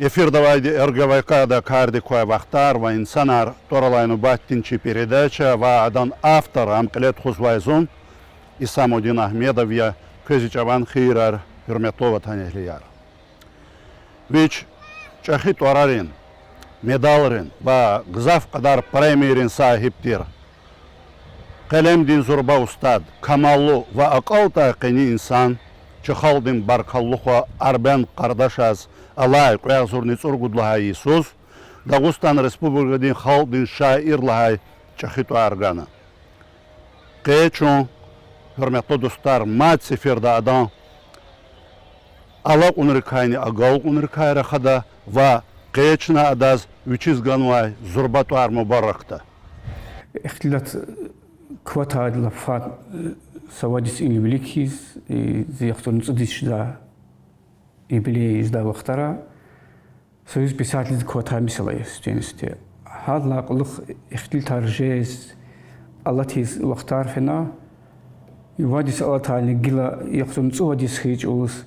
Эфирдавайди РГВК-да кардикой вахтар ва инсанар торалайну баттинчи передача ва адан автор Амклет Хузвайзун Исамудин Ахмедов я Көзичаван Хирар Hürmetli vatandaşlar. Вич чахит орарин, медалрин ва гзав кадар премиерин сахиптир. Калемдин зурба устад, камаллу ва акалта кини инсан, чахалдин баркаллуха Арбен Кардашаз, Алай куязурни цургудлаха Иисус, Дагустан Республикадин халдин шаирлахай чахит аргана. Кечун, hürmetli dostlar, mat seferde adan Alak unrikayni agal unrikayra khada va qeçna adaz 300 ganvay zurbatuar mubarakta. اختلاط كوتا لفات سوادس إنجليكيز زي يختارون صديش دا إبليز دا وقترا سويس بساعة لد كوتا مثلا يستينستي هذا لاقلخ اختلاط رجيز الله تيز وقتار فينا يوادس الله تعالى جلا يختارون صوادس خيج أولس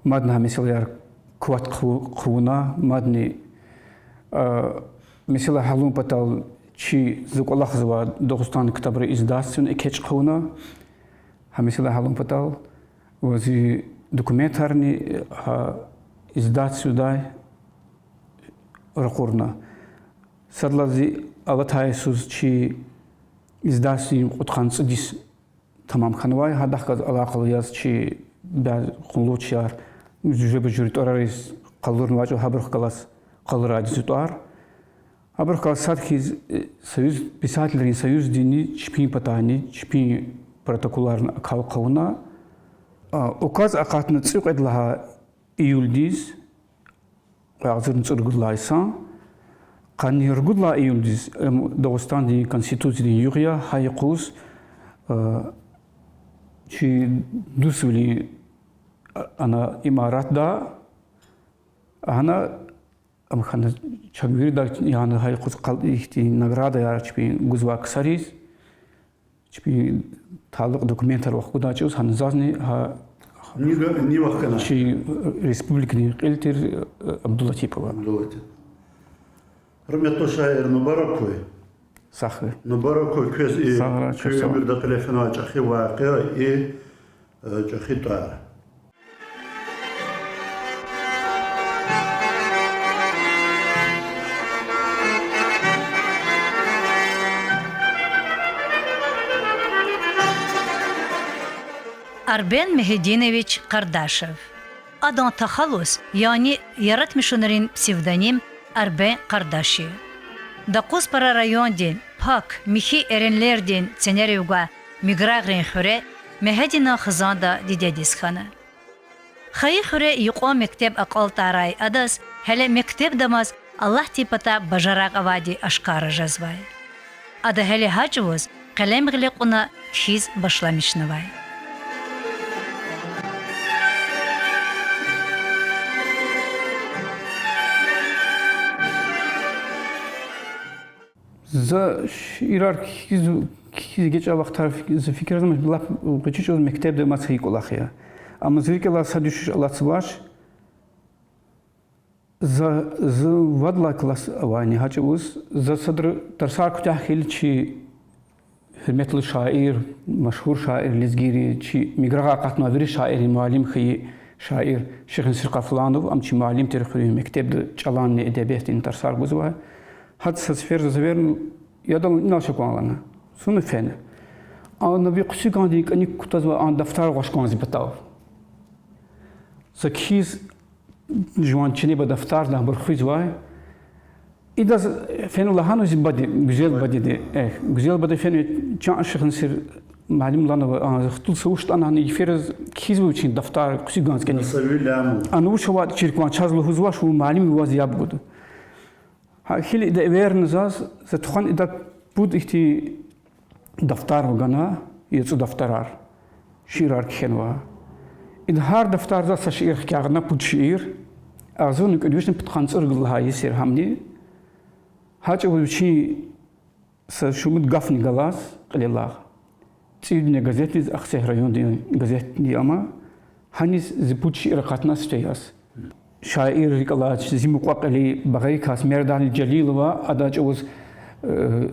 مادنا مثلا يار كوات خونا مادني مثلا حلون بتال чи зуколах зва Дагестан китабры издательствен экеч кауна хамисила халун патал вози документарни издательству дай ракурна садлази алатай суз чи издательству утхан цдис тамам ханвай хадахказ алакал яз чи баз кулучар жүжебе журит орарис калурн важо хабрх калас калрадисутар Абрахал садхиз союз писателей союз дини чпи патани чпи протоколарна кауна указ акатны цыгыдлаха июльдиз азырын цыргылайса каниргудла июльдиз Дагестанди конституцияны югия хайкус чи дусвили ана имаратда ана Амхана чагвирда яны хайкус калдихти награда ярчпи гузвак сарис чпи талык документар вакуда чус ханзазни ха ни вакана чи республикни кылтер Абдуллатипова Hürmetli şair Mübarakkoy Сахы Mübarakkoy köz köymürde telefonu çakı vakıya çakı tuar Арбен Мехединович Кардашев. Адан Тахалус, яни яратмишунарин псевдоним Арбен Кардаши. Дакус пара райондин, пак, михи эренлердин ценеревга миграгрин хуре, Мехедина хызанда дидедисхана. Хай хуре юқо мектеб акал тарай адас, хеле мектеб дамаз Аллах типата бажарак авади ашкара жазвай. Ада хеле хаджвуз, калем гликуна хиз башламишнавай. За иерархиз geçe vaktar fikirdim billah geçiş öz mektebde masayı kolahya. Ama zirkela sadüş alatsıvaş za vadla klas avani haçuz za sadr tarsar kutahil çi hürmetli şair, meşhur şair Lizgiri çi migraga qatna veri şairi muallim xi şair Şeyh Sirqaflanov am çi muallim tarixi mektebde çalan edebiyatin tarsar guzva Had sfer zavernu yadal nashakwana sunu fen ana bi qsigandi kani kutazwa an daftar washkanzi batav zakhiz juan chini ba daftar da barkhizwa idaz fenu lahanu zibadi güzel badi de güzel badi fenu chan shkhn sir معلم لنا خطل سوشت أنا هني فرز كيزو تشين دفتر كسي جانس كني أنا وش هو تشيركوان شازلو هزواش هو معلم يوازي يابغد هل إذا أويرنزاز ستخان إذا بود إختي دفتر وجنا يتسو دفترار شيرار كهنوا إذا هار دفتر ذا سشير كأغنا بود شير أظن إنك أدوشن بتخانس أرجل هاي يصير همني هاج أول شيء سشومت قفني جلاس قليلا تيجي газеты أخسر ريون دي газеты دي أما هني زبود شير قاتنا ستياس شاعر ريكلاج زي مقاقلي بغيكاس مردان الجليل وأدا جوز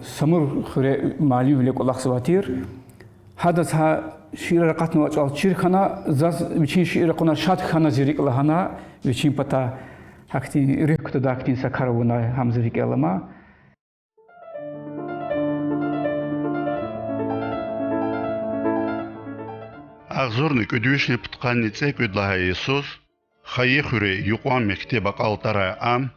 سمر خري مالي وليك الله سواتير هذا شير رقتنا وجال شير خنا زاز بيشين شير قنا شاد خنا زيريك لهنا بيشين بتا حكتي ريكت داكتين سكارونا هم زيريك لما أغزورنك أدوشني بتقاني تسيك ودلها يسوس خيخوري يقوم مكتبة قالترا أم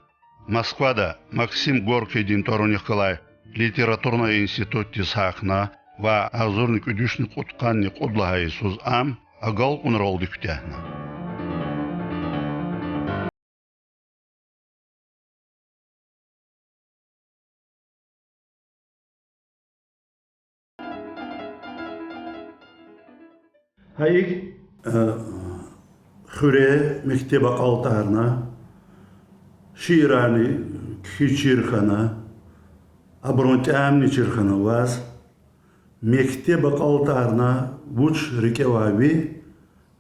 Москвада Максим Горький Динтору Николай литературный институт тисахна ва азурник үдүшник утканник удлага Иисус ам агал кунролды күтәхна. Hayır, Xüre mektebe qaltarna, şiirani, küçirxana, abrontamni çirxana vaz, mektebe qaltarna, vuç rikevavi,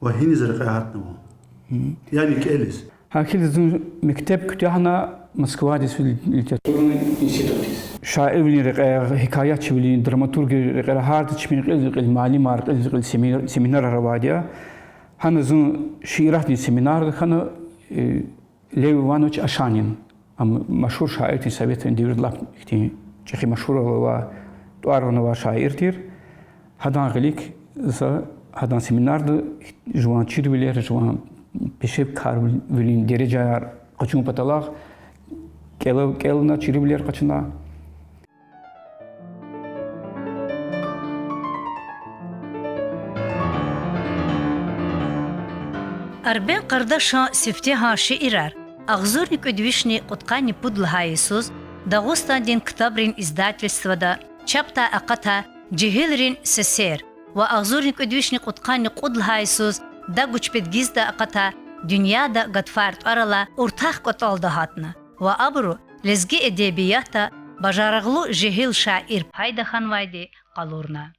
ve hiniz rikahatna. Yani kelis. هاكيد زون مكتب كتاحنا مسكوادي في الليتراتورة انستيتوتيس شاعر ولي حكايات ولي دراماتورغ رقا هارد تشمين المالي مارك سيمينار رواديا هنا زون شيرات دي سيمينار خنا ليو وانوش اشانين مشهور شاعر تي سويت اندير لاب تي چخي مشهور و دوارنا شاعر تير هدان غليك هدان سيمينار جوان چير ولي جوان بشيب كار ولين درجة قچون پتلاق كلنا چيري بلير قچنا أربعين قرداشا سفتيها شئرار أغزورنك أدوشني قطقاني بدلها يسوس داغوستا دين كتابرين إزداتلستوا دا چابتا أقتا جهيلرين سسير وأغزورنك أدوشني قطقاني قدلها يسوس دا گوچپدگیز دا اقتا دنیا دا گدفارت ارلا ارتاق قطال دهاتنا و ابرو لزگی ادبیاتا بجارغلو جهیل شاعر پایدا خانوایده قالورنا.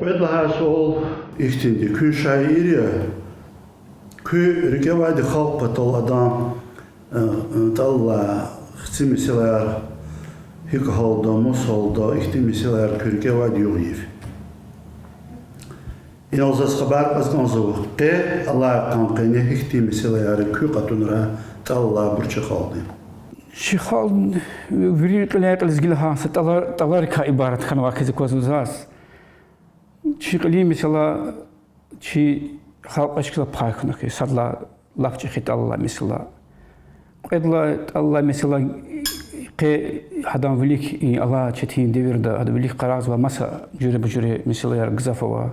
Bedlaha sol ihtindi kü şairiye kü rikevadi halk patal adam Talla xti miseler hik halda musalda ihti miseler kürke ve diyoğif. İnalzas haber azganzı qe Allah kanqine ihti miseler kü qatunra talla burçı qaldı. شيخال وريق لا يقلزقلها تلارك عبارة خان واكز كوزوزاس شيقلي مثلا شي خلق اشكال بايخنا كي صدلا لافجي خيت الله مثلا الله مثلا قي حدام وليك الله چتين devirde adı وليك قراز و masa جوري بجوري مثلا يرغزافوا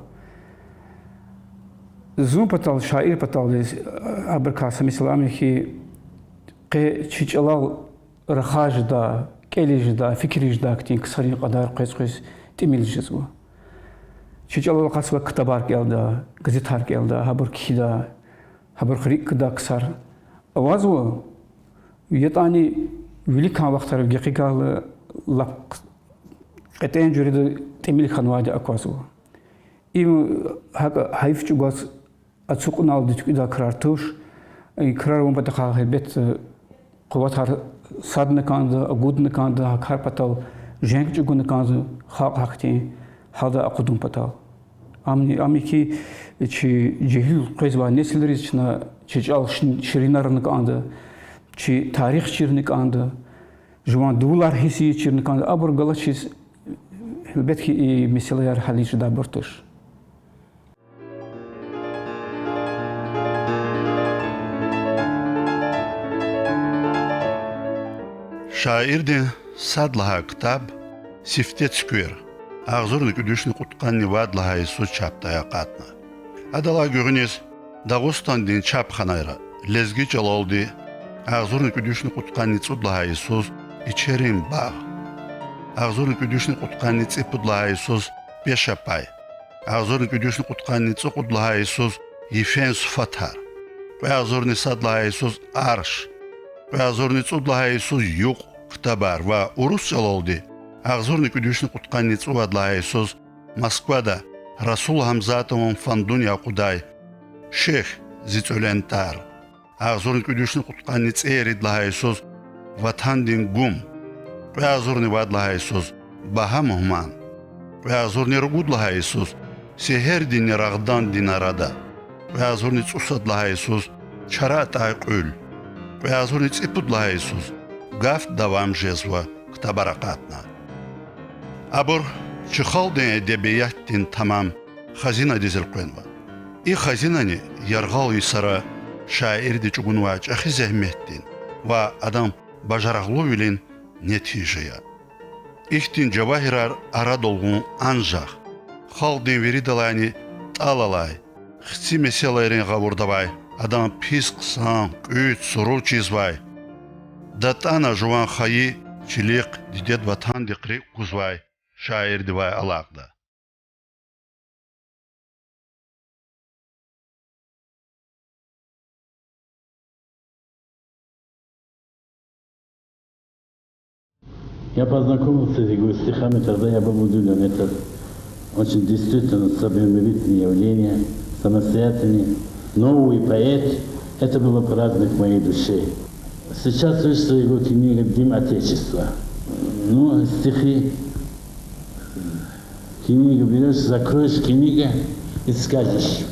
زوم patal şair patal aberkasa mesela ki قي çiçalal رخاجda kelejda fikrijda ktin kısari kadar qes timiljiz bu çiçalal qasva kitabar geldi gazetar geldi haber kida haber xrik da kısar avaz bu يطاني وليك ها وقت رجعي قال لا قتين جريد تميل خنواجة أقواسو إيم هكا هايف جواز أتسوقنا ودي كذا كرارتوش كرار وما بتخا هالبيت قوات هار صاد نكاندا أجود نكاندا هكار بتال جنك جوجو نكاندا خاق حكتين هذا أقدم بتال أمي كي شيء جهل قيزوا نسلريز شنا شجال شرينار نكاندا çi tarih çirnik andı, juan dolar hissi çirnik andı, abur galaçis belki meseleler halici da bortuş. Şairdi sadlaha kitab siftet skwer. Ağzurnik üdüşni qutqanni vadlaha isu çaptaya qatna. Adala görünes Dağustan din çapxanayra lezgi çalaldi. Ağzurnik üdüşni qutqanni tsudlaha Isus içerim bağ. Ağzurnik üdüşni qutqanni tsipudlaha Isus beşapay. Ağzurnik üdüşni qutqanni tsudlaha Isus yifen sufatar. Ve ağzurni sadlaha Isus arş. Ve ağzurni tsudlaha Isus yuq ктабар ва урус чалолди агзурник үдүшни кутканни цувадла Иисус Москвада Расул Хамзатовым фандуня кудай шех зицулентар агзурник үдүшни кутканни церидла Иисус ватандин гум агзурни вадла Иисус баха мухман агзурни ругудла Иисус сехердин рагдан динарада агзурни цусадла Иисус чарат айқул агзурни ципудла Иисус гаф давам жезва ктабаракатна абур чхалден эдебияттин тамам хазина дизелкwenва и хазинани яргал исара шаирди чугунва чахи зехметтин ва адам бажараглу вилин нетижея ихтин жавахирар арадолгун анжах халден веридалани талалай хци меселайрен гавурдавай адам пис ксан күйт суру чизвай датана жуан хаи чилик дидет ватан дикри кузвай шаир дивай алaqda Я познакомился с его стихами, тогда я был удивлен. Это очень действительно самобытные явления, самостоятельный, новый поэт. Это было праздник моей души. Сейчас вышла его книга «Дым Отечества». Ну, стихи, книга берешь, закроешь книгу и скажешь: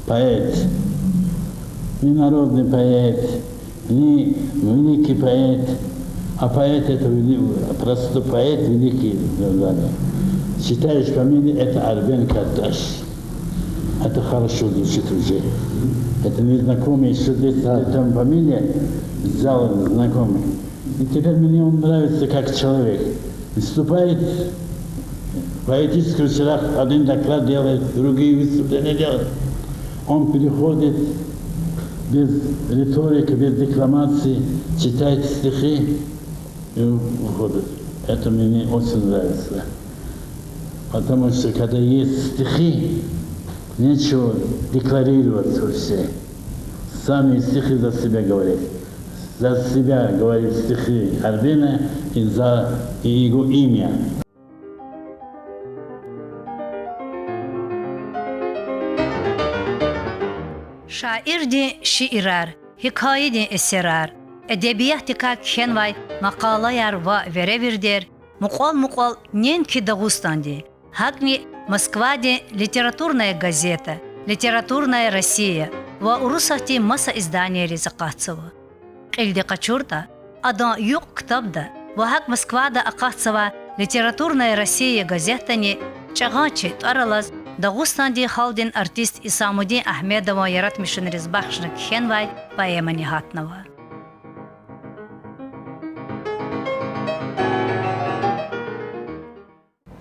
поэт, не народный поэт, не великий поэт, а поэт это простой поэт, великий. Читаешь фамилию, это Арбен Кардаш. Это хорошо звучит уже. Это незнакомый, еще здесь там фамилия, взял знакомый. И теперь мне он нравится как человек. Выступает в поэтических вечерах, один доклад делает, другие выступления делают. Он переходит без риторики, без декламации, читает стихи и уходит. Это мне очень нравится. Потому что когда есть стихи, нечего декларировать вообще. Сами стихи за себя говорят. За себя говорит стихи Арбена и за его имя. شاعردی شعرار، حکایتی اسرار، ادبیاتی که کنوای مقاله و وریوردر، مقال نین کی داغستانی، هکنی مسکوادی литературная газета, литературная Россия و урусати مسا издание ризакатсова. قلدی قچورتا، آدم یوق کتاب ده و هک مسکوادا اقاتسوا литературная Россия газетانی چغاچی تارلاز داغستانی خالدین ارتیست اسامودین احمدова яратмишин ризбахшна кхенвай поэмани хатнова.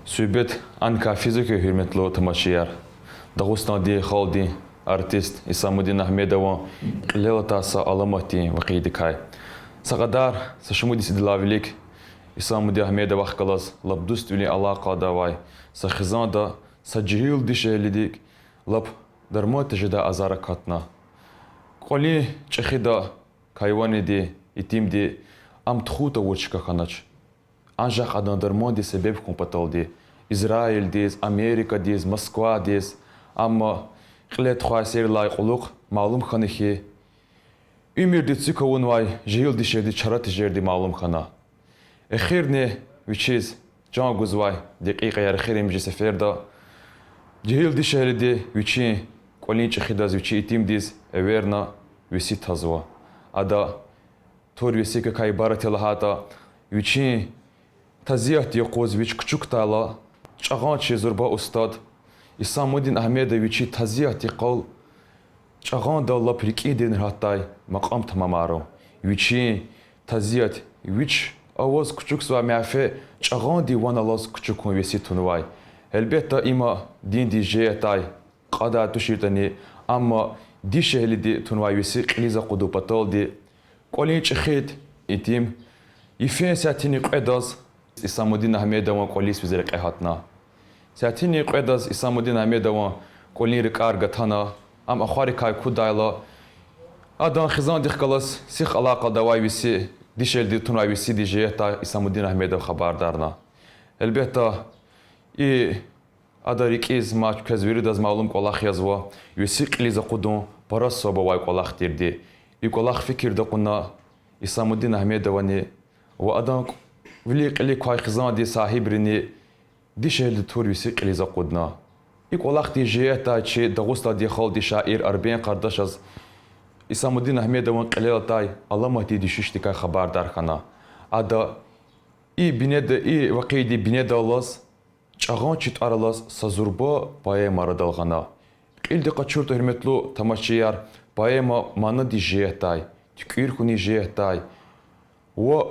Sübet anka fiziki hürmetli tamaşiyar. Dağıstan'da xaldi artist İsamuddin Ahmedova lelatasa alamati vaqidikay. Saqadar saşmudi sidlavilik İsamuddin Ahmedova xalas labdust üli alaqada vay. Saxizanda sajil dişelidik lab darmotjida azarakatna. Qoli çxida kayvanidi itimdi am txuta urchka xanaç. Ancaq adan darmondi sebeb kompataldi. İsrail diz, Amerika diz, Moskva diz. Ama xlet xaser layquluq malum xanixi. Ümirdi tsikavun vay jil dişerdi çarat jerdi malum xana. Exirne vichiz can guzvay daqiqa yar xirim ji seferda. Jil dişerdi vichi qolin çxidaz vichi itim diz everna visi tazwa. Ada tor visi ka ibarat lahata vichi Тазият Якозович Кчуктала, Чаганчи Зурба Устад, Исамуддин Ахмедовичи Тазият Якал, Чаган Далла Прикидин Хатай, Макам Тамамаро, Вичи Тазият Вич Авоз Кчуксва Мяфе, Чаган Диван Алаз Кчукун Веситунвай. Elbette ima din di jeetai, qada tushirtani, amma di shehli di tunvay vesi qliza qudu patal di, qolin chkhit itim, ifen satini qedaz, İsamuddin Ahmedova qolis vizir qehatna. Satini qedaz İsamuddin Ahmedova qolin riqar gatana, am akhari kay kudayla, adan khizan dikhalas sikh alaqa dawai vesi دیشل دی تونایویسی دی جه تا اسامالدین احمدov خبردار نه. البته ای اداریک از ما کزویری داز معلوم کلاخ یازوا یوسیق لیزا قدوم پراس صوبه وای کلاخ دیردی. ای کلاخ فکر دکنا اسامالدین احمدov نی و ادان ولی قلی کای خزان دی صاحب رنی دیشل دی تور یوسیق لیزا قدنا. ای کلاخ دی جه تا چی داغوستا دی خال دی شاعر اربین قرداش از اسامالدین احمدov قلیل تای الله مهدی دیشش دیکای خبردار خنا. ادا ای بینید ای وقتی بینید آلاس چاقان چیت آرالاس سازوربا پای ماردال خنا. قیل دقت چرت هرمتلو تماشیار پای ما مانا دی جه تای تکیر کنی جه تای و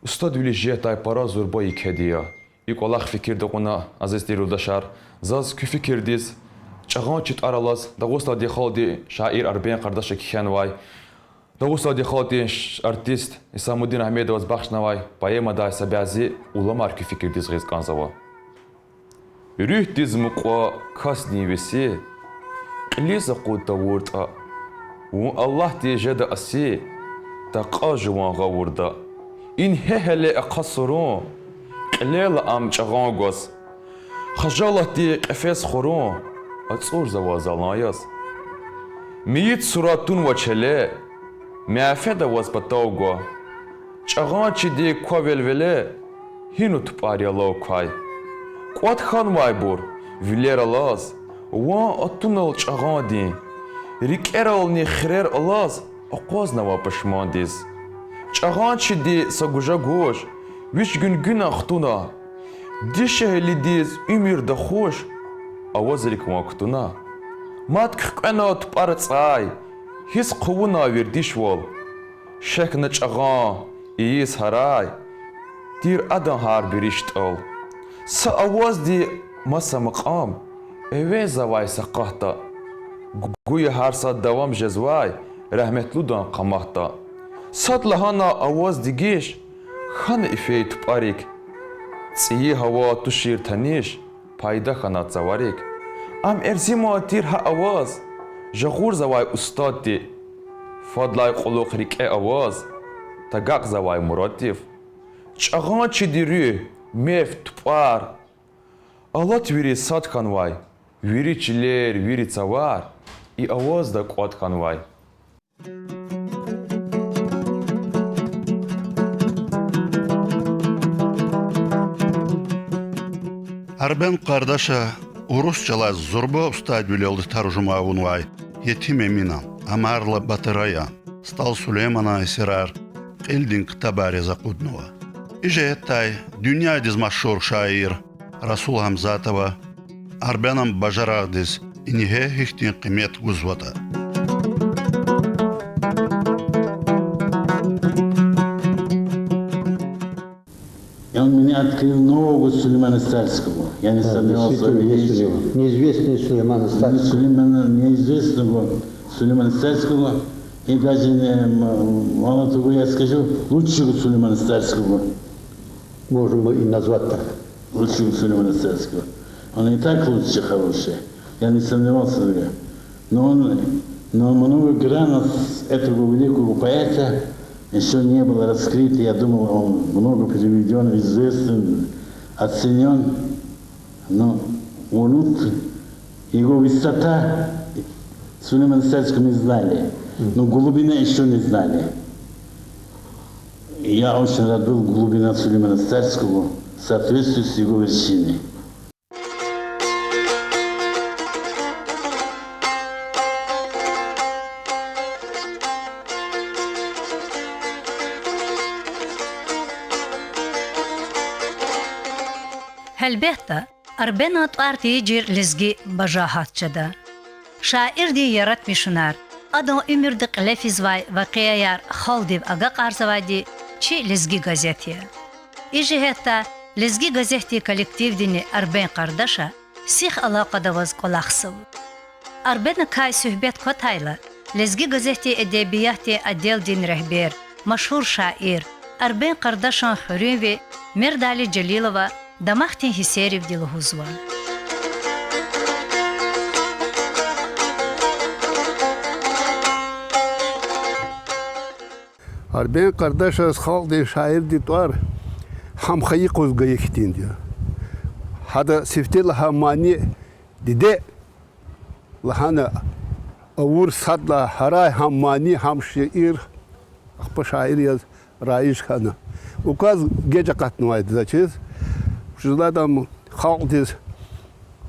استاد ولی جه تای پارا زوربا یک هدیه. ای کلاخ فکر دکنا عزیز دیرودشار زاز کی فکر دیز چاقان چیت آرالاس داغوستا دی خال دی شاعر اربین قرداش کیان وای داغوستا دی خال دی ارتیست اسامالدین احمدov از بخش نوای پای ما دای سبیازی اولامار کی فکر دیز غیز کانزوا. Рюх диз муква кас нивеси, лиза кута вурда, у Аллах ди жада аси, та кажуан гавурда. Ин хехеле акасурун, قليل ام چغانگوس. خجالت دی قفس خورون، اتسور زوازالنایاس. میت سراتون و چله، میافده واز بتاوگو. چغان چی دی کوول وله، هینو تپاریالو کای. قوت خان وای بور ویلر الاز وان اتونل چغادی ریکرال نی خرر الاز اقاز نوا پشماندیز چغان چی دی سگوجا گوش ویش gün اختونا دی شهلی دیز امیر دخوش آواز ریک واکتونا مات کنا تپارتسای هیس قونا ویردیش وال شکن چغان ایس هرای دیر ادن هار بریشت ال سا آواز دی مسا مقام اوه زوای سقاحتا گوی هر ساعت دوام جزوای رحمتلو دان قماحتا سات لحانا آواز دیگیش خان افی تپاریک سی هوا تو شیر تنیش پایدا خانات زواریک ام ارزیما تیر ها آواز جغور زوای استاد دی فادلای قلوق ریک آواز تگاق زوای مراتیف چاقان چی دیری مف تپار алат вири сад ханвай вири чилер вири цавар и авоз да квад ханвай Арбен кардаша урусчалаз зурба устад вилелды таржума унвай етим эмина амарла батырая стал Сулеймана Сирар Элдин Ктабари Закуднова. Ижетай dünya диз машхур шаир Расул Хамзатова Арбенам бажарагдиз инихе хихтин кымет гузвата. И он меня открыл нового Сулеймана Стальского. Я не сомневался в величии. Неизвестный Сулеймана Стальского. Неизвестного Сулеймана Стальского. И даже мало того, я скажу, лучшего Сулеймана Стальского. Можем и назвать так. Лучшего Сулеймана Стальского. Он и так лучше хороший. Я не сомневался в этом. Но много гранов этого великого поэта еще не было раскрыто. Я думал, он много переведен, известен, оценен. Но его высота Сулеймана Стальского не знали. Но глубина еще не знали. И я очень рад был глубина Сулеймана Стальского в соответствии с его вершиной. Elbette, Arbenat arti jir lizgi bajahatçada. Şair di yarat mişunar. Adan ömür dik lefizvay vaqiya yar khaldiv aga qarzavadi çi lizgi gazetiye. İjihetta lizgi gazeti kolektiv dini Arben qardaşa sih alaqada vaz qolaqsıv. Arben kay sühbet kotayla lizgi gazeti edebiyati adel din rehber مشهور شاعر Arben qardaşan Hürrem ve Merdali Celilova Дамахтин Хисерев Дилгузва. Арбен Кардашев халдин шаир дитвар хамхаи козгая хитин диyor. Hada sifte lahamani dide lahana avur sadla haray hammani ham şiir akpa şair yaz raiş khana. Ukaz gece katnuvaydı zaçız. Şuzladam haldiz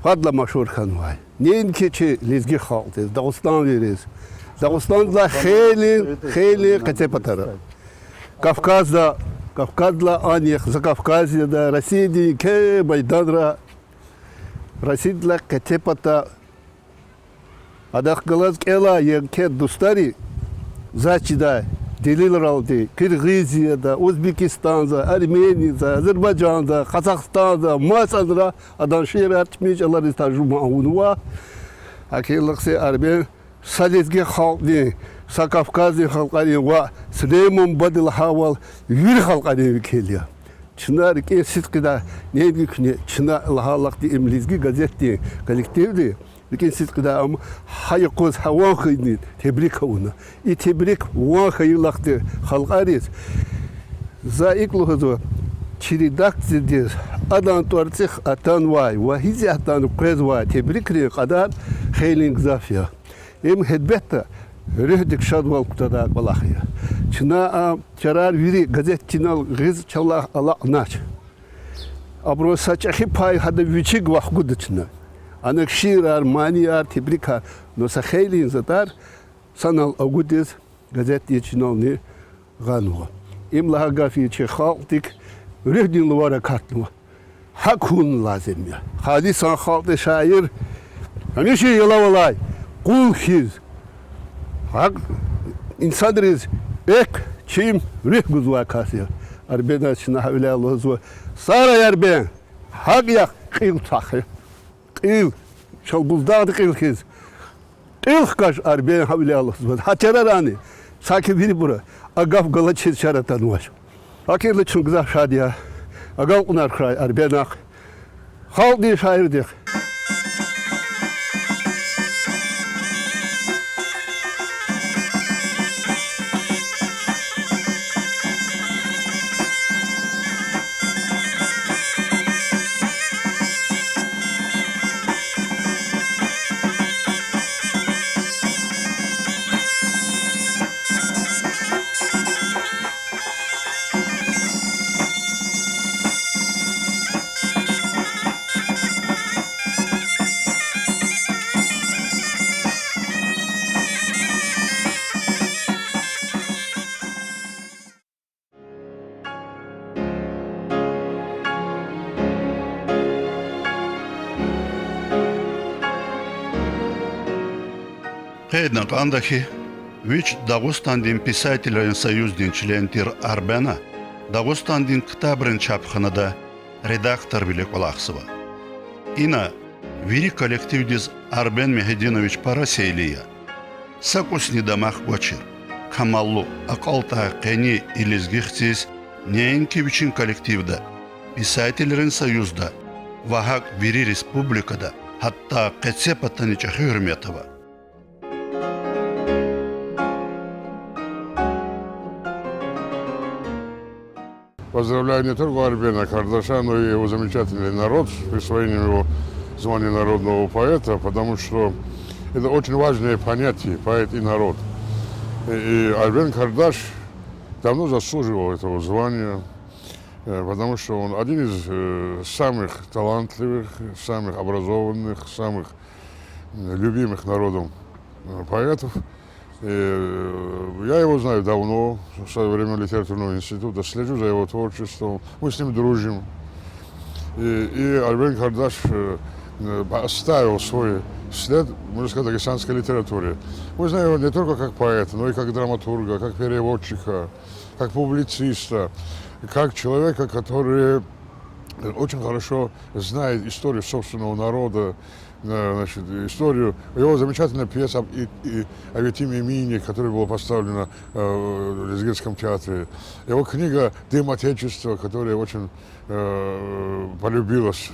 fadla maşhur khanvay. Neyin keçi lezgi haldiz. Dağıstan veriz. Dağıstan'da хейли катепатара. Кавказла анех, Закавказьеда, России, ке Майданра, Россия катепата. Адах галаз кела ке дустари зачида делил ралди Кыргызияда, Узбекистанда, Арменияда, Азербайджанда, Казахстанда, Масадра адан шер артмич алар тажума унва. Акеллыксы арбен Салезге халқы, Сакавказы халқары ва Сулейман Бадыл Хавал юр халқары келия. Чына реке ситқида неги күне чына лахалақты эмлизги газетти коллективди реке ситқида ам хайқоз хаван хыйни тебрик хауна. И тебрик ва хайлақты халқарис заиклухозо чиридакцидис адан туарцих атанвай ва хизи атан қезвай тебрикри қадар хейлинг зафия. Им хедбетта рыхдик шадвал кутада балахия. Чина чарар вири газет чинал гиз чалах ала нач. Абро сачахи пай хада вичиг вахгудчна. Анак ширар манияр тибрика но сахейлин затар санал агудис газет чинал не гануа. Им лагафи чехалтик рыхдин лвара катнуа. Хакун лазимя. Хадисан халты шаир. Аниши ялавалай. Кул хиз. Хак инсадрез эк чим рих гузва касия. Арбена чина хавля лозва. Сара ярбен. Хак як кил тахи. Кил шалбуздады кил хиз. Кил каш арбен хавля лозва. Хачарарани. Саки бiri бура. Агав галачи чаратан ваш. Акирлы чунгза шадия. Агав унар край арбенах. Халди шаирдих. Хейднак андахи, вич Дагустандин писательный союздин член Тир Арбена, Дагустандин Ктабрин чапханада редактор Велик Олахсова. Ина вири коллективдиз Арбен Мехединович Парасейлия. Сакусни дамах гочир. Камаллу акалта кени илизгихтиз неенкевичин коллективда, писательрин союзда, вахак вири республикада, хатта кецепатанича хюрметова. Поздравляю не только Арбена Кардаша, но и его замечательный народ с присвоением его звания народного поэта, потому что это очень важное понятие, поэт и народ. И Арбен Кардаш давно заслуживал этого звания, потому что он один из самых талантливых, самых образованных, самых любимых народом поэтов. Я его знаю давно, со времен литературного института, слежу за его творчеством, мы с ним дружим. И Арбен Кардаш оставил свой след, можно сказать, в дагестанской литературе. Мы знаем его не только как поэта, но и как драматурга, как переводчика, как публициста, как человека, который очень хорошо знает историю собственного народа, значит, историю. Его замечательная пьеса о Ветиме Мине, которая была поставлена в Лезгинском театре. Его книга «Дым Отечества», которая очень полюбилась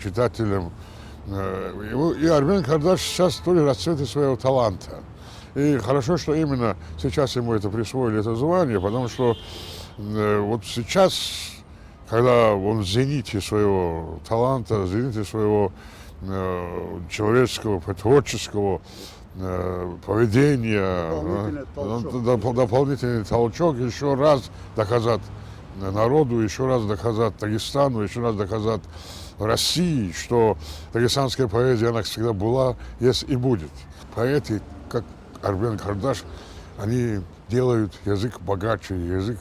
читателям. И Арбен Кардаш сейчас в то ли расцвете своего таланта. И хорошо, что именно сейчас ему это присвоили, это звание, потому что вот сейчас, когда он в зените своего таланта, в зените своего человеческого, творческого поведения, дополнительный толчок, еще раз доказать народу, еще раз доказать Дагестану, еще раз доказать России, что дагестанская поэзия, она всегда была, есть и будет. Поэты, как Арбен Кардаш, они делают язык богаче, язык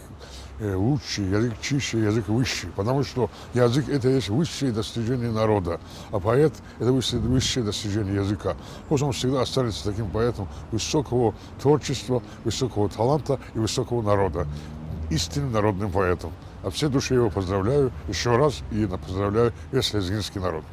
лучше, язык чище, язык выше. Потому что язык – это есть высшее достижение народа, а поэт – это высшее достижение языка. Потому он всегда останется таким поэтом высокого творчества, высокого таланта и высокого народа. Истинным народным поэтом. От всей души его поздравляю еще раз и поздравляю весь лезгинский народ.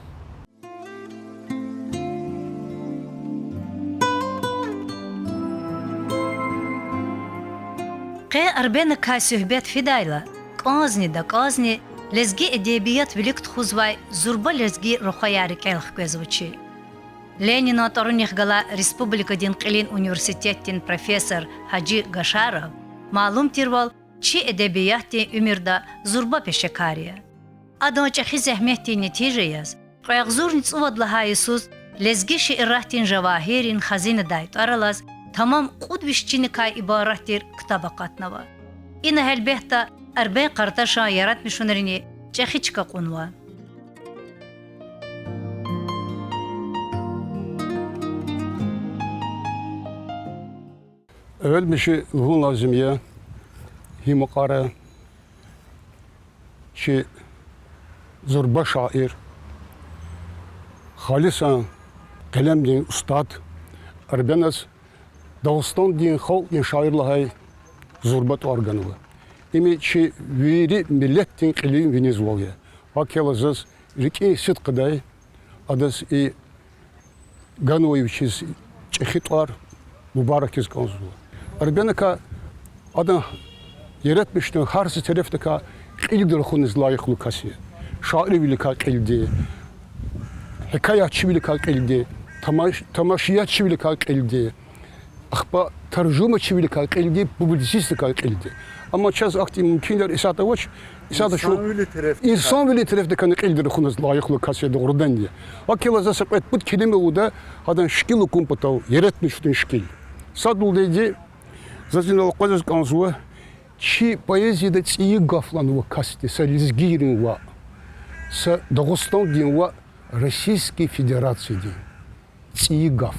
Арбена Касюхбет Фидайла, Казни, лезги эдебият великт хузвай, зурба лезги рухаярик элхквезвучи. Ленин оторуних гала Республика Динкилин университеттин профессор Хаджи Гашаров, малум тирвал, чи эдебиятти умирда зурба пешекария. Адонча хизехмехти нетижеяз, қояғзурниц увадлаха Иисус, лезги шииррахтин жавахирин хазина дайт аралаз, tamam qudvishchini kay ibarattir ktabaqatnava. Ina helbehta Arben Kardaşa yaratmışunarini çehiçka qunva. أول شيء هو لازمية هي مقارنة شيء زربة شاعر خالصا قلم دين أستاذ أربناس Dağıstan diyen halk diyen şairler zurbat organı. İmi çi veri millet diyen kili Venezuela. Hakelazız riki sit kaday adas Ganoyeviçiz çeşit var mübarekiz kanzu. Arbenaka adam yaratmıştın harsı taraftaka kilidir khuniz layıklı kasiye. Şair bilika kildi. Hikayatçı bilika kildi. Tamaşiyatçı bilika kildi. Ахпа таржума чивилика келди, публицистика келди. Ама час акти мумкинлер исата воч, исата шу инсан вили тарефте кан келди рухуназ лайыклы касиеде ордан ди. Акела засапет бут келиме уда хадан шкилу кумпатау яратмыштын шкил. Садул деди зазинал казас канзуа чи поэзияда ци гафланува касти са лизгиринва са Дагестан динва Российской Федерации дин. Ци гаф.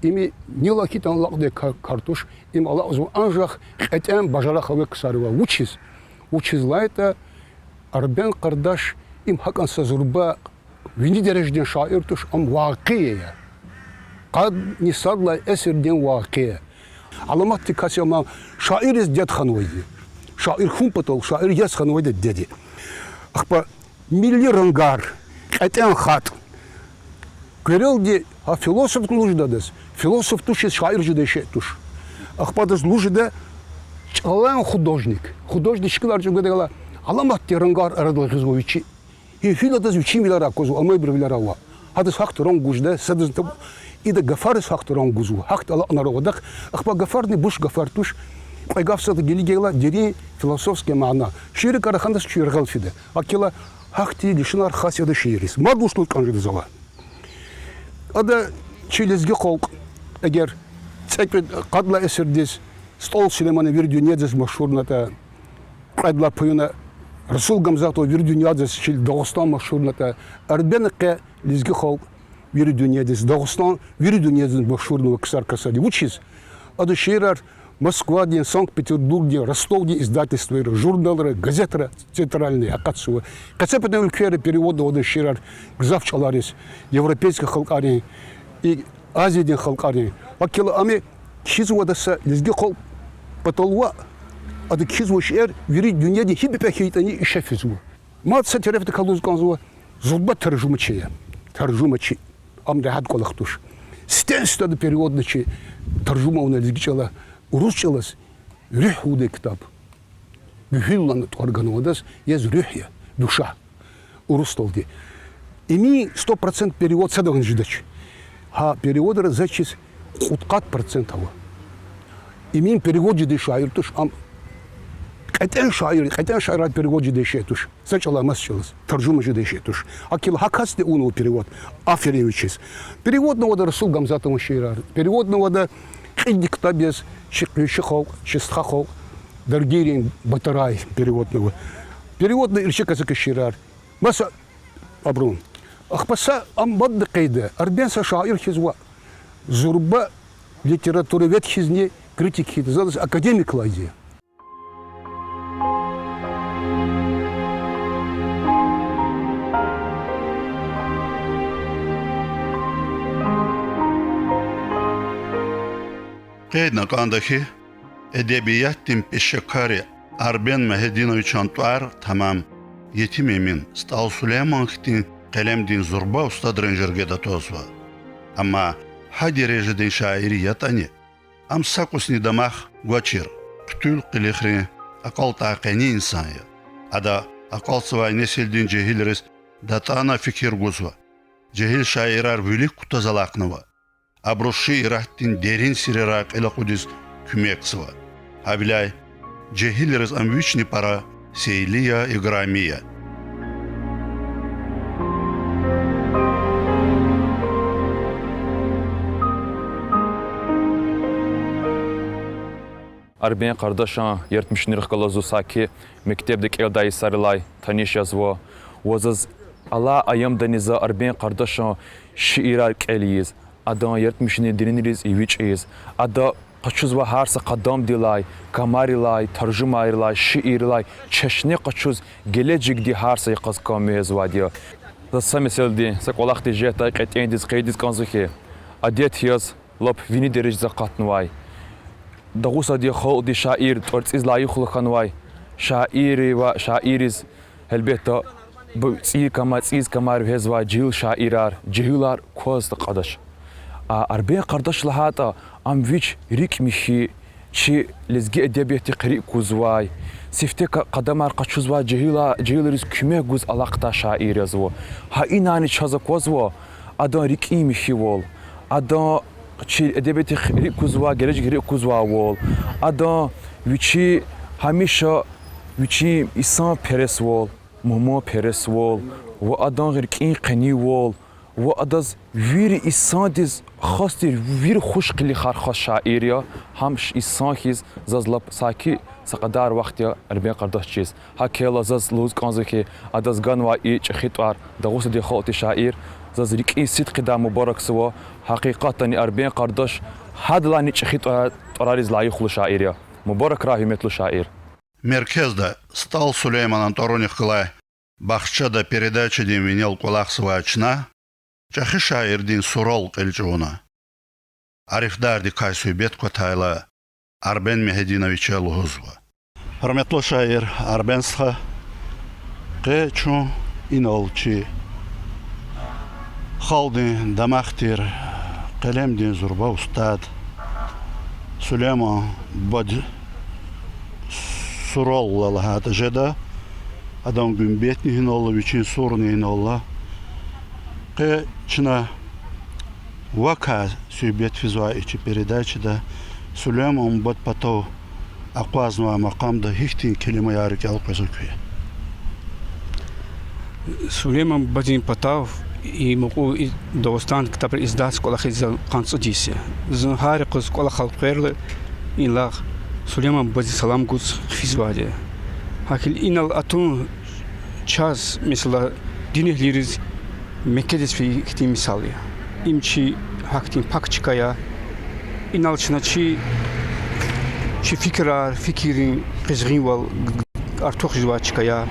Ими не лакитан лакде картуш, им Аллах узу анжах этем бажарахаве ксарива. Учизла это Арбен Кардаш им хакан сазурба вини дережден шаир туш ам вакия. Кад не садла эсерден вакия. Аламатти касиама шаир из дед ханвайди. Шаир хумпатол, шаир яс ханвайди деди. Ахпа милли рангар, этем хат. Говорил где, а философ луждадес. Философ туш шаир жидеше туш. Ахпадас лужда чалан художник. Художничкалар жугадала. Аламатти рангар арадал хизовичи. И филатас вичи милара козу, амай бравиларава. Хадас хакт рангужда, садас и да гафарс хакт рангузу. Хакт ала народах. Ахпа гафарный буш гафар туш. Пайгавсата гелигела дери философская маана. Шире карахандас чиргалфиде. Акела хакти лишнар хасяда ширис. Мадушлут канжидзала. Ада Чилезги холк, эгер цеквет кадла эсердис, стол Сулеймана Вердюнедзес машурната, кадла пуюна Расул Гамзато Вердюнедзес чил Дагестан машурната, Арбенке лезги холк Вердюнедзес, Дагестан Вердюнедзес машурного ксар касади. Учись, ада ширар Москва день, Санкт-Петербург день, Ростов день, издательства, журналы, газеты центральные, акацию. Кацепетные ульферы переводы ода ширар гзавчаларис, европейских халкарий и Азия день халкарий. Акела ами кизуадаса лезги хол потолва, ада кизу шер вери дюняди хибипехейтани и шефизу. Мат сатерефте калуз канзуа зубба таржумачия, таржумачи, амдахад колахтуш. Стенстады переводначи таржума у лезгичала. Урусчалас рюхуде китап. Бюхиллан органоводас есть рюхья, душа. Урустолди. Ими 100% перевод садаган жидач. А переводер зачис 50% имеем перевод de şair tuş am Qeten şair перевод de şey tuş. Сначала масчилась, таржума de şey tuş. Акил хакас de уну перевод. Аферин учись. Переводного да Расул Гамзатову шаирар. Переводного да Хидик Табес, Шиклющихов, Чистхахов, Даргирин Батарай переводного. Переводный Ирчик Азакаширар. Маса Абрун. Ахпаса амбадда кайда. Арбенса шаир хизва. Зурба литературовед хизне, критик хиза, академик лади. Qeydna qandaki edebiyattin peşekari Arben Mehedinoviç Antuar tamam yetim emin Stal Süleyman'ın kalemdin zurba ustad renjerge da tozva. Ama hadi rejeden şairi yatani am sakusni damah guachir qtül qilikhri aqal taqani insanya. Ada aqal svay nesildin cehilres datana fikir guzva. Cehil şairar bülik kutazalaqnava. Abruşi irahttin derin sirirak ele kudüs kümeksva. Abilay cehilres amvichni para seyliya igramiya. Arben kardeşan yertmişnirх kalazu saki mektebdeki eldayı sarılay taniş yazvo. Vazaz Allah ayam denize Arben kardeşan şiirar keliyiz. Ada yertmişni diniriz iviçiyiz. Ada qaçuz ve harsa qadam dilay, kamarilay, tarjumayrlay, şiirlay, çeşne qaçuz gelecek di harsa yaqaz kamez vadiyo. Sa meseldi, sa qolaq di jeta qetendiz qeydiz kanzuki. Adet yaz lop vini derij zaqatnvay. Dağusa di xol di şair tortsiz layıqlı xanvay. Şairi ve şairiz elbette bu tsiz kamar vezva cihil şairar, cihilar koz da qadaş. Arben kardeş lahata am viç rik mişi çi lezgi edebiyatı qri kuzvay. Sifte qadamar qaçuzva cihilariz küme guz alaqta şair yazvo. Ha inani çaza kozvo ada rik mişi vol. Ada çi edebiyatı qri kuzva gelecek qri kuzva vol. Ada viçi hamişa viçi İsa Peres vol. Momo Peres vol. Ve ada rik qani vol. و اداز ویر ایسادیز خواستیر ویر خوش قلی خرخاش شاعریا همش ایسانکیز زازلاب ساکی سقدار وقتیا اربین قرداش چیز هکیلا زاز لوز کانزو که اداز گانوا ای چخیتوار دغوس دی خالتی شاعر زاز ریک ای سید قدام مبارک سوا حقیقتا نی اربین قرداش hadlani çxitwa torariz layıqlı şairya. Mübarek rahmetli şair. Merkezde Stal Süleyman Antoronix Kılay Baxçada передача Деменел Кулахсова Ачна Чахи шаирдин Сурол Кылчуна Арифдарди Кайсуйбет Котайла Арбен Мехединовича Лугузва. Hürmetli şair Arbenska Qeçu inolçi Xaldin Damaktir Qalemdin Zurba Ustad Süleyman Bad Surol Lahata Jeda Adam Gümbetni Hinolla Viçin Surni Hinolla Qeçna Вака Суйбет Физуа içi передачада Süleyman Bad Patov Аквазного макамда хихтин келима ярик алқазукуя. Сулейман Бадин Патав и могу Дагестан катапр издас кола хизал канцудисе. Зунхари кыз кола халқерлы инлах Сулейман Бадин салам гуц физваде. Хакил инал атун час mesela dinehliриz Mekke'des fi хти misali. Имчи хактин пакчикая иналчначи Чи fikrin qizgin wal artoq jwa chikaya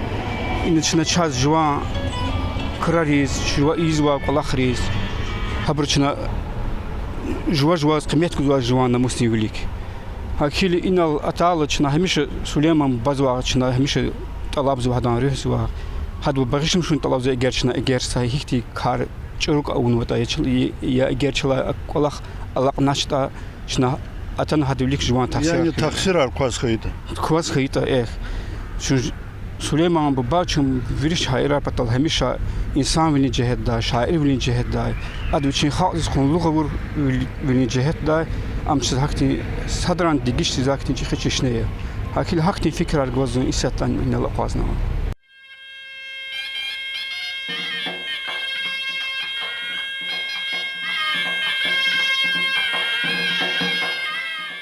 in chna chaz jwa kraris jwa izwa qalakhris habrchna jwa qimet kuzwa jwa na musni velik hakil inal atal chna hamisha Süleyman bazwa chna hamisha talab zwadan rehswa hadu bagishim shun talab za egerchna eger sahihti kar churuk awnwata ya egerchla qalakh alaqnashta chna Atan hadivlik jwan taksir. Yani taksir ar kvaz khayta. Kvaz khayta Şu Süleyman babacım viriş hayra patal hemişa إنسان ولين جهة دا شاعر ولين جهة دا أدو تشين خالص خون لغة ولين جهة دا أم سهكتي صدران ديجش تزاكتي تشي خشنية هاكي هاكتي فكرة الجوزن إستان من الأقوازنا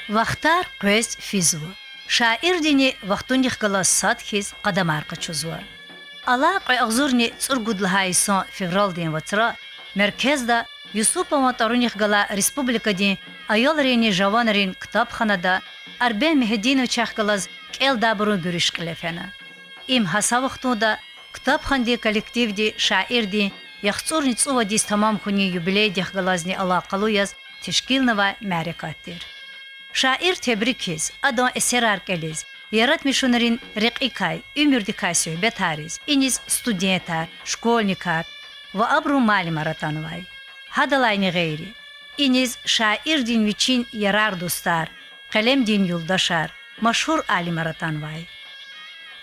وقتار قوز فيزو شاعر ديني وقتونيخ غلاس ساتخيز قدمار قچوزوا الله قيغزورني تسرغود لهايسون فеврал دين وترا مركز دا يوسف وطارونيخ غلا ريسبوبليكا دين ايالريني جوانرين كتابخانada اربن مهدينو چاخغلاز كيل دابرو görüş قلفنا им хаса вақтуда китабханди коллективди шаирди яхцурни цува дис тамам хуни юбилей дихгалазни алақалуяз тешкилнава мәрикаттир شاعر تبریکیز ادان اسرار کلیز یارات میشونرین رقیقای امردیکاسیو بتاریز اینیز استودیانتار شکولنیکار و ابرو مالی مراتانوای هدلاینی غیری اینیز شاعر دین ویچین یارار دوستار قلم دین یولداشار مشهور علی مراتانوای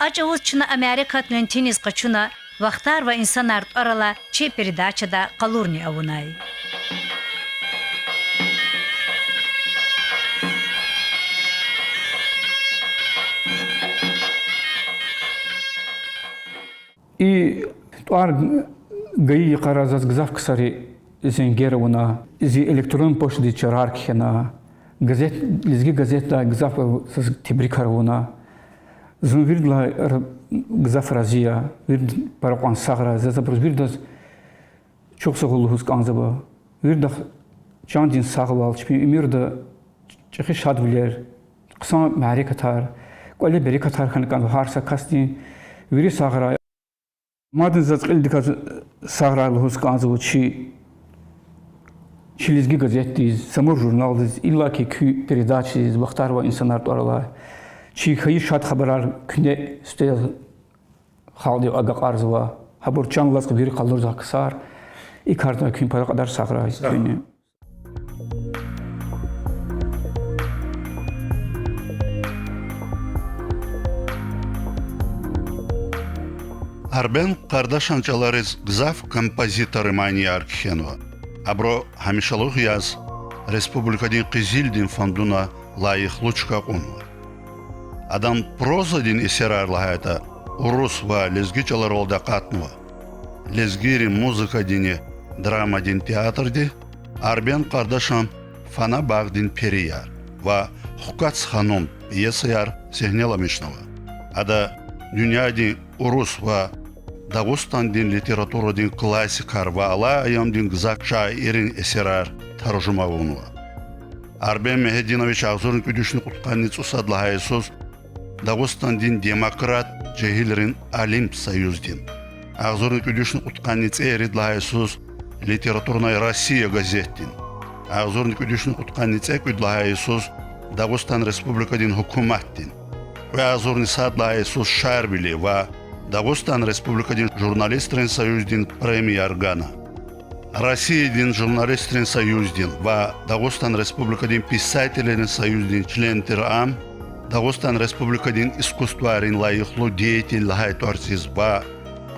اجاوز چنا امریکات ننتینیز قچونا وقتار و انسانار ارلا چه передачада قلورنی اونای И туар гаи қаразаз гзав ксари зенгеровна зи электрон почты чараркхена газет лизги газета гзав с тибрикаровна зунвирдла гзав разия вирд паракан сагра зазабрус вирдас чоксогулхус канзаба вирдах чандин сагвал чпи имирда чехи шадвлер қсан марикатар коле берикатар хан кан харса касти вири сагра مادن زاتقل دكا ساغرا لهوس كانزو чилизги газетиз самур журнализ иллаки күй передачиз вақтар ва инсанар туарала чи хаи шад хабарар күне стел халди ага қарзва хабурчан ласк бир қалдыр заксар и карта күн пара қадар сагра күне Арбен кардашанчаларыз гзав композиторы мани аркхенва. Абро хамишалух яз республикадин кызилдин фондуна лайых лучка кунва. Адам прозадин эсерарлахайта урус ва лезгичалар олда катнва. Лезгири музыка дине драма дин театрди Арбен кардашан фана багдин перияр ва хукац ханум пьесаяр сехнела мишнова. Ада дюнядин урус ва Дагустан дин литература дин классикар ва ала аям дин гзак шаирин эсерар таржума вунва. Арбен Мехединович Агзурин күдүшүн кутканниц усадлахай сөз Дагустан дин демократ жехилерин Олимп союз дин. Агзурин күдүшүн кутканниц эридлахай сөз литературная Россия газет дин. Агзурин күдүшүн кутканниц экудлахай сөз Дагустан республика дин хукумат дин. Ва Агзурин садлахай сөз шарбили ва Дагустан республикадин журналистрин союздин премия органа. Россия дин журналистрин союздин ва Дагустан республикадин писателерин союздин члентер ам. Дагустан республикадин искусстварин лайыхлу деятель лахай торсиз ва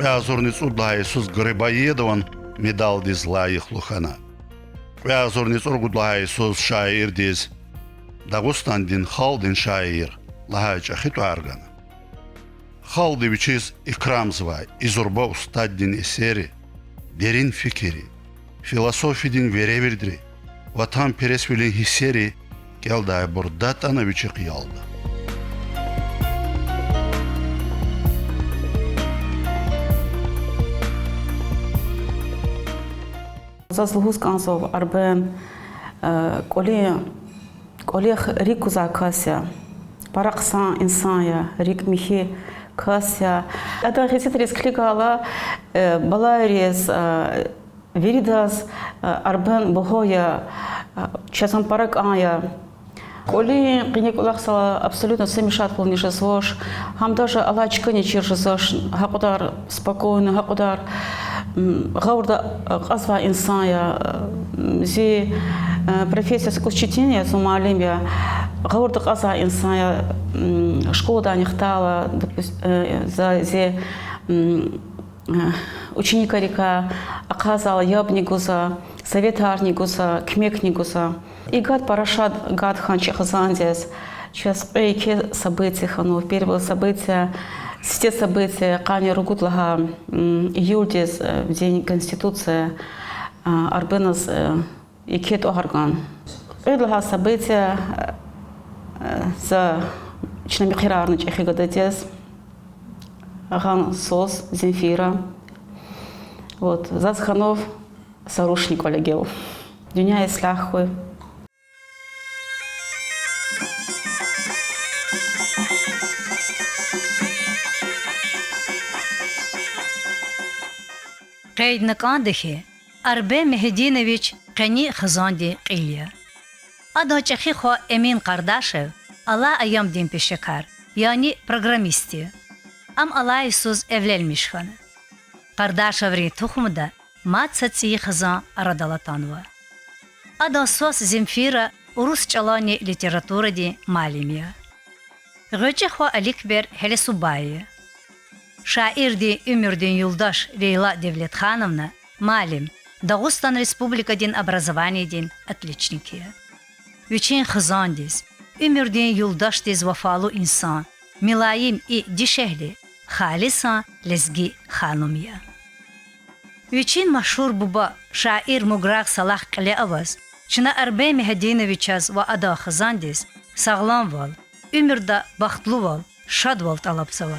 Азурниц удлахайсуз Грибоедован медал диз лайыхлу хана. Азурниц ургудлахайсуз шаир диз Дагустан дин халдин шаир лахай чахиту аргана. Халды вичиз ikramzva, izurba ustaddin eseri, derin fikri, filosofidin verevirdri, vatan peresvilin hisseri, gelday burdat ana viçi qiyalda. Заслугус канцов арбен колех рику закася, параксан инсая, рик михи кася. Это хесит рискликала баларис виридас арбен богоя часам парак ая. Коли кинек улахсала абсолютно семишат полнише свош, хам даже алачка не чиршесош, хакудар спокойно, хакудар гаурда казва инсая, зи профессия скучтения сумалимия, гаурда каза инсая, школа не хтала, за зи ученика река, оказал ябнигуза, советарнигуза, кмекнигуза. И гад парашат гад хан чехазандес. Сейчас эйке события ханов, первые события, все события, Каня Ругутлага, июльдес, в день Конституции, Арбенас и Кет Огарган. Это события за Чнамихирарный Чехигадатес, Аган Сос, Земфира. Вот, Зазханов, Сарушник Олегел. Дюня и Сляхуй. قيدنك عندك أربع مهدينويتش قني خزاندي قيليا أدا چخي خو أمين قرداشев Allah ayam din peşekar yani programisti am Allah Isus evlenmişhan Qardaşevri tuxumda matsatsi xazan aradalatanva Ada sos Zemfira Rus çalani literaturu di malimiya Gıcı xo Alikber Helesubay Şair di Ümürdin Yuldaş Leyla Devletxanovna Malim Dağıstan Respublika din образование din отличники Üçün xazandis Ümürdin Yuldaş diz vafalı insan Milayim i dişehli Halisa Lezgi Xanumiya Üçün maşhur buba şair Mugraq Salah Qaleavaz Çına Arbey Mehedinovichaz va ada xazandis Sağlam val Ümürda baxtlı val Şad val talapsava